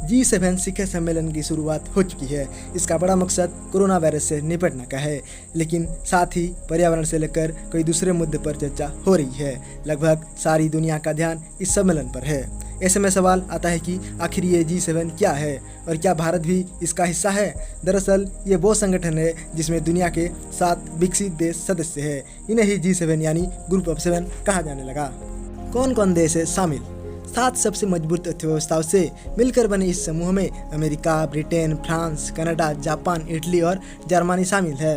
G7 शिखर सम्मेलन की शुरुआत हो चुकी है। इसका बड़ा मकसद कोरोना वायरस से निपटने का है, लेकिन साथ ही पर्यावरण से लेकर कई दूसरे मुद्दे पर चर्चा हो रही है। लगभग सारी दुनिया का ध्यान इस सम्मेलन पर है। ऐसे में सवाल आता है कि आखिर ये G7 क्या है और क्या भारत भी इसका हिस्सा है। दरअसल ये वो संगठन है जिसमें दुनिया के 7 विकसित देश सदस्य हैं। इन्हें ही G7 यानी ग्रुप ऑफ 7 कहा जाने लगा। कौन कौन देश है शामिल? 7 सबसे मजबूत अर्थव्यवस्थाओं से मिलकर बने इस समूह में America, Britain, France, Canada, Japan, Italy और जर्मनी शामिल है।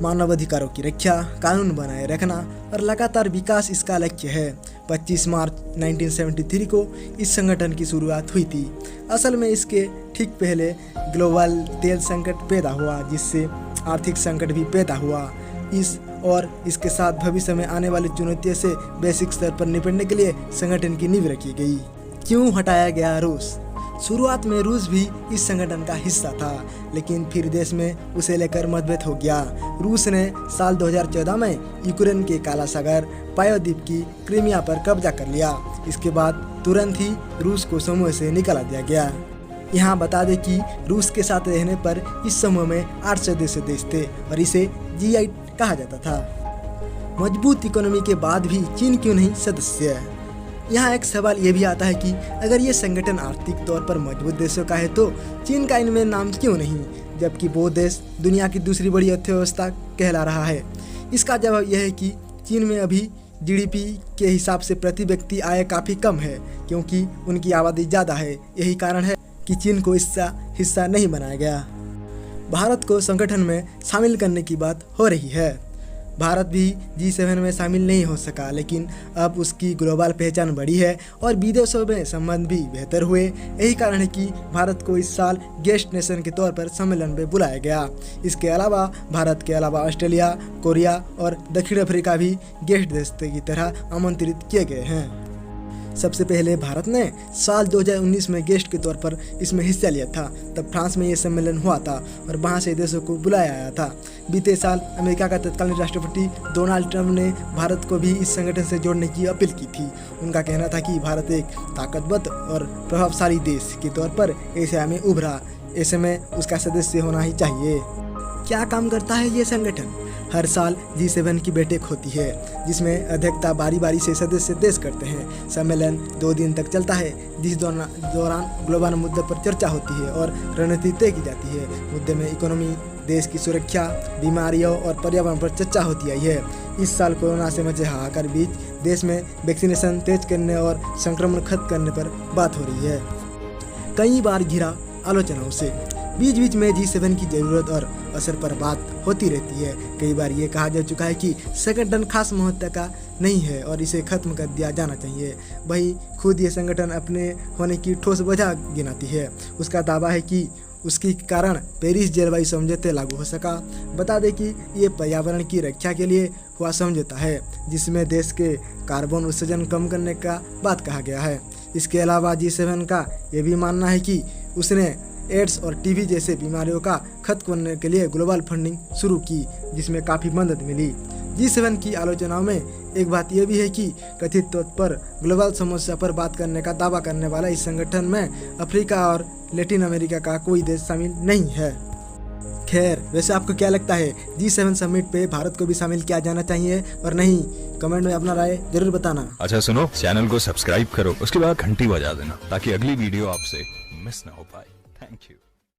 मानवाधिकारों की रक्षा, कानून बनाए रखना और लगातार विकास इसका लक्ष्य है। 25 मार्च 1973 को इस संगठन की शुरुआत हुई थी। असल में इसके ठीक पहले ग्लोबल तेल संकट पैदा हुआ, जिससे आर्थिक संकट भी पैदा हुआ। इसके साथ भविष्य में आने वाली चुनौतियों से वैश्विक स्तर पर निपटने के लिए संगठन की नींव रखी गई। क्यों हटाया गया रूस? शुरुआत में रूस भी इस संगठन का हिस्सा था, लेकिन फिर देश में उसे लेकर मतभेद हो गया। रूस ने साल 2014 में यूक्रेन के काला सागर प्रायद्वीप की क्रीमिया पर कब्जा कर लिया। इसके बाद तुरंत ही रूस को समूह से निकाला दिया गया। यहाँ बता दें कि रूस के साथ रहने पर इस समूह में 8 सदस्य देश थे और इसे G8 कहा जाता था। मजबूत इकोनॉमी के बाद भी चीन क्यों नहीं सदस्य है? यहाँ एक सवाल ये भी आता है कि अगर ये संगठन आर्थिक तौर पर मजबूत देशों का है तो चीन का इनमें नाम क्यों नहीं, जबकि वो देश दुनिया की दूसरी बड़ी अर्थव्यवस्था कहला रहा है। इसका जवाब यह है कि चीन में अभी GDP के हिसाब से प्रति व्यक्ति आय काफ़ी कम है, क्योंकि उनकी आबादी ज़्यादा है। यही कारण है कि चीन को इसका हिस्सा नहीं बनाया गया। भारत को संगठन में शामिल करने की बात हो रही है। भारत भी G7 में शामिल नहीं हो सका, लेकिन अब उसकी ग्लोबल पहचान बढ़ी है और विदेशों में संबंध भी बेहतर हुए। यही कारण है कि भारत को इस साल गेस्ट नेशन के तौर पर सम्मेलन में बुलाया गया। इसके अलावा भारत के अलावा ऑस्ट्रेलिया, कोरिया और दक्षिण अफ्रीका भी गेस्ट देश की तरह आमंत्रित किए गए हैं। सबसे पहले भारत ने साल 2019 में गेस्ट के तौर पर इसमें हिस्सा लिया था। तब फ्रांस में ये सम्मेलन हुआ था और वहाँ से देशों को बुलाया आया था। बीते साल अमेरिका का तत्कालीन राष्ट्रपति डोनाल्ड ट्रंप ने भारत को भी इस संगठन से जोड़ने की अपील की थी। उनका कहना था कि भारत एक ताकतवर और प्रभावशाली देश के तौर पर एशिया में उभरा, ऐसे में उसका सदस्य होना ही चाहिए। क्या काम करता है ये संगठन? हर साल G7 की बैठक होती है, जिसमें अध्यक्षता बारी बारी से सदस्य देश करते हैं। सम्मेलन 2 दिन तक चलता है, जिस दौरान ग्लोबल मुद्दे पर चर्चा होती है और रणनीति तय की जाती है। मुद्दे में इकोनॉमी, देश की सुरक्षा, बीमारियों और पर्यावरण पर चर्चा होती आई है। इस साल कोरोना से मचे हाहाकार बीच देश में वैक्सीनेशन तेज करने और संक्रमण खत्म करने पर बात हो रही है। कई बार घिरा आलोचनाओं से बीच बीच में G7 की ज़रूरत और असर पर बात होती रहती है। कई बार ये कहा जा चुका है कि संगठन खास महत्व का नहीं है और इसे खत्म कर दिया जाना चाहिए। वहीं खुद ये संगठन अपने होने की ठोस वजह गिनाती है। उसका दावा है कि उसके कारण पेरिस जलवायु समझौते लागू हो सका। बता दें कि ये पर्यावरण की रक्षा के लिए हुआ समझौता है, जिसमें देश के कार्बन उत्सर्जन कम करने का बात कहा गया है। इसके अलावा G7 का ये भी मानना है कि उसने एड्स और टीबी जैसे बीमारियों का खत्म करने के लिए ग्लोबल फंडिंग शुरू की, जिसमें काफ़ी मदद मिली। G7 की आलोचनाओं में एक बात यह भी है कि कथित तौर पर ग्लोबल समस्या पर बात करने का दावा करने वाला इस संगठन में अफ्रीका और लैटिन अमेरिका का कोई देश शामिल नहीं है। खैर, वैसे आपको क्या लगता है, G7 समिट पे भारत को भी शामिल किया जाना चाहिए और नहीं? कमेंट में अपना राय जरूर बताना। अच्छा सुनो, चैनल को सब्सक्राइब करो, उसके बाद घंटी बजा देना ताकि अगली वीडियो आपसे मिस ना हो पाए। Thank you.